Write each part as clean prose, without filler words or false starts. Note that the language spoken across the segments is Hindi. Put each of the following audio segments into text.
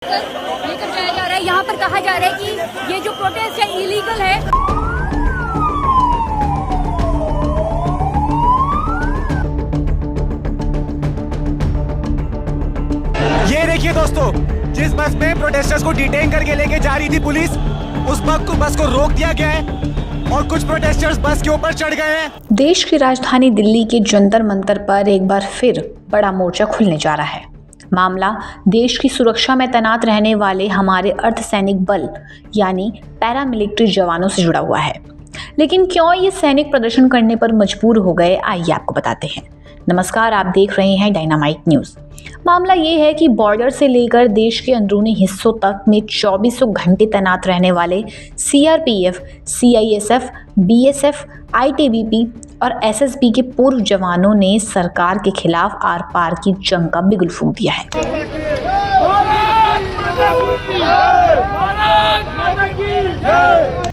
लेकर जाया जा रहा है। यहाँ पर कहा जा रहा है कि ये जो प्रोटेस्ट है इलीगल है। ये देखिए दोस्तों, जिस बस में प्रोटेस्टर्स को डिटेन करके लेके जा रही थी पुलिस, उस बस को रोक दिया गया है और कुछ प्रोटेस्टर्स बस के ऊपर चढ़ गए हैं। देश की राजधानी दिल्ली के जंतर मंतर पर एक बार फिर बड़ा मोर्चा खुलने जा रहा है। मामला देश की सुरक्षा में तैनात रहने वाले हमारे अर्धसैनिक बल यानी पैरामिलिट्री जवानों से जुड़ा हुआ है। लेकिन क्यों ये सैनिक प्रदर्शन करने पर मजबूर हो गए, आइए आपको बताते हैं। नमस्कार, आप देख रहे हैं डायनामाइट न्यूज़। मामला ये है कि बॉर्डर से लेकर देश के अंदरूनी हिस्सों तक में 24 घंटे तैनात रहने वाले सीआरपीएफ, सीआईएसएफ, बीएसएफ, आईटीबीपी और एसएसबी के पूर्व जवानों ने सरकार के खिलाफ आर पार की जंग का बिगुल फूंक दिया है।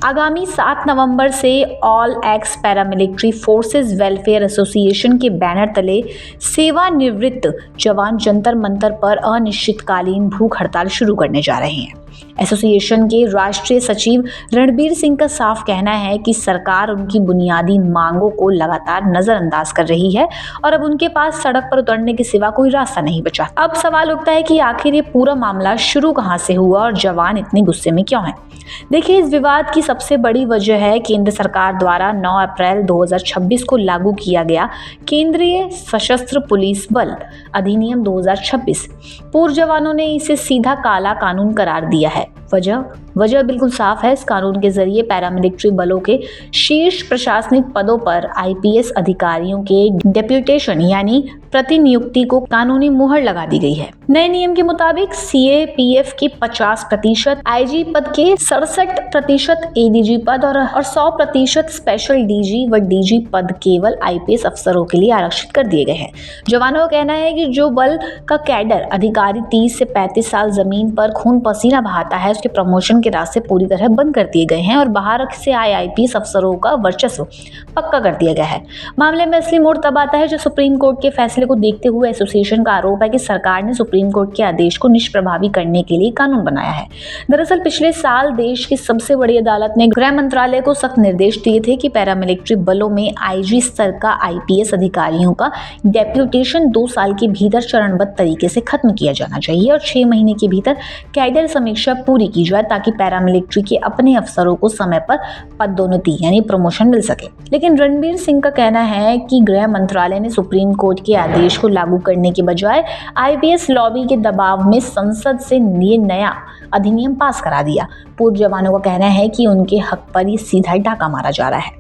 आगामी 7 नवंबर से all x paramilitary forces welfare association के बैनर तले सेवानिवृत्त जवान जंतर मंतर पर अनिश्चितकालीन भूख हड़ताल शुरू करने जा रहे हैं। एसोसिएशन के राष्ट्रीय सचिव रणबीर सिंह का साफ कहना है कि सरकार उनकी बुनियादी मांगों को लगातार नजरअंदाज कर रही है और अब उनके पास सड़क पर उतरने के सिवा कोई रास्ता नहीं बचा। अब सवाल उठता है कि आखिर ये पूरा मामला शुरू कहां से हुआ और जवान इतने गुस्से में क्यों हैं? देखिए, इस विवाद की सबसे बड़ी वजह है केंद्र सरकार द्वारा 9 अप्रैल 2026 को लागू किया गया केंद्रीय सशस्त्र पुलिस बल अधिनियम 2026। पूर्व जवानों ने इसे सीधा काला कानून करार दिया है। वजह बिल्कुल साफ है। इस कानून के जरिए पैरामिलिट्री बलों के शीर्ष प्रशासनिक पदों पर आईपीएस अधिकारियों के डेप्यूटेशन यानी प्रतिनियुक्ति को कानूनी मुहर लगा दी गई है। नए नियम के मुताबिक सीएपीएफ के 50%, आईजी पद के 67%, एडीजी पद और 100% स्पेशल डीजी व डीजी पद केवल आईपीएस अफसरों के लिए आरक्षित कर दिए गए हैं। जवानों का कहना है कि जो बल का कैडर अधिकारी 30 से 35 साल जमीन पर खून पसीना बहाता है, उसके प्रमोशन के रास्ते पूरी तरह बंद कर दिए गए हैं और बाहर से आए आईपीएस अफसरों का वर्चस्व पक्का कर दिया गया है। मामले में असली मोड़ तब आता है जब सुप्रीम कोर्ट के फैसले को देखते हुए एसोसिएशन का आरोप है कि सरकार ने सुप्रीम कोर्ट के आदेश को निष्प्रभावी करने के लिए कानून बनाया है। दरअसल पिछले साल देश की सबसे बड़ी अदालत ने गृह मंत्रालय को सख्त निर्देश दिए थे कि पैरामिलिट्री बलों में आईजी स्तर का आईपीएस अधिकारियों का डेप्यूटेशन 2 साल के भीतर चरणबद्ध तरीके से खत्म किया जाना चाहिए और 6 महीने के भीतर कैडर समीक्षा पूरी की जाए ताकि पैरामिलिट्री के अपने अफसरों को समय पर पदोन्नति यानी प्रमोशन मिल सके। लेकिन रणबीर सिंह का कहना है कि गृह मंत्रालय ने सुप्रीम कोर्ट के आदेश को लागू करने के बजाय आईपीएस लॉबी के दबाव में संसद से ये नया अधिनियम पास करा दिया। पूर्व जवानों का कहना है कि उनके हक पर ये सीधा डाका मारा जा रहा है।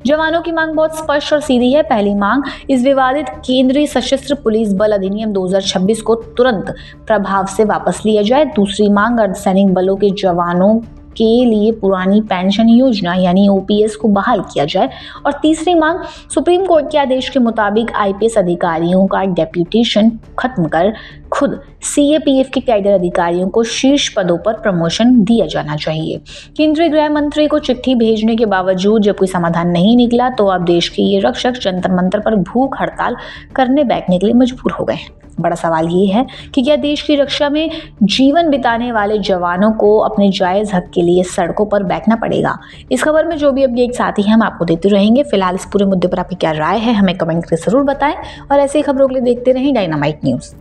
जवानों की मांग बहुत स्पष्ट और सीधी है। पहली मांग, इस विवादित केंद्रीय सशस्त्र पुलिस बल अधिनियम 2026 को तुरंत प्रभाव से वापस लिया जाए। दूसरी मांग, अर्धसैनिक बलों के जवानों के लिए पुरानी पेंशन योजना यानी ओपीएस को बहाल किया जाए। और तीसरी मांग, सुप्रीम कोर्ट के आदेश के मुताबिक आईपीएस अधिकारियों का डेप्यूटेशन खत्म कर खुद सीएपीएफ के कैडर अधिकारियों को शीर्ष पदों पर प्रमोशन दिया जाना चाहिए। केंद्रीय गृह मंत्री को चिट्ठी भेजने के बावजूद जब कोई समाधान नहीं निकला तो अब देश के ये रक्षक जंतर मंतर पर भूख हड़ताल करने बैठने के लिए मजबूर हो गए हैं। बड़ा सवाल ये है कि क्या देश की रक्षा में जीवन बिताने वाले जवानों को अपने जायज हक के लिए सड़कों पर बैठना पड़ेगा? इस खबर में जो भी अपडेट्स आती हैं हम आपको देते रहेंगे। फिलहाल इस पूरे मुद्दे पर आपकी क्या राय है हमें कमेंट करके जरूर बताएं और ऐसी खबरों के लिए देखते रहें डायनामाइट न्यूज़।